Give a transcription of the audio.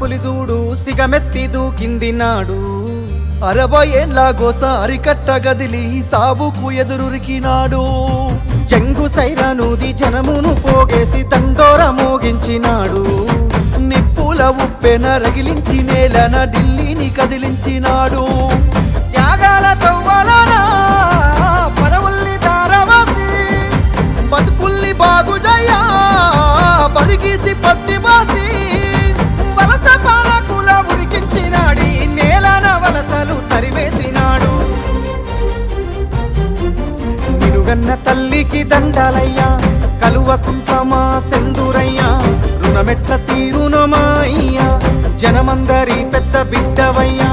పులిజూడు సిగమెత్తి దూకింది నాడు 60 ఏళ్ల గోస అరికట్ట గదిలి సావుకు ఎదురురికినాడు చెంగు సైరనూది జనమును పోగేసి దండోర మోగించినాడు నిప్పుల ఉప్పెన రగిలించి నేలన ఢిల్లీని కదిలించినాడు త్యాగాల తవ్వలన పదవుల్ని దారవాసి బతుకుల్ని బాగుజయ్యా బలిగీసి పత్తిబాసి వలస పాలకుల ఉరికించినాడి నేలన వలసలు తరిమేసినాడు నినుగన్న తల్లికి దండాలయ్యా కలువకుంట్రమా సెందురయ్యా రుణమెట్ల తీరునమా అయ్యా జనమందరి పెద్ద బిడ్డవయ్యా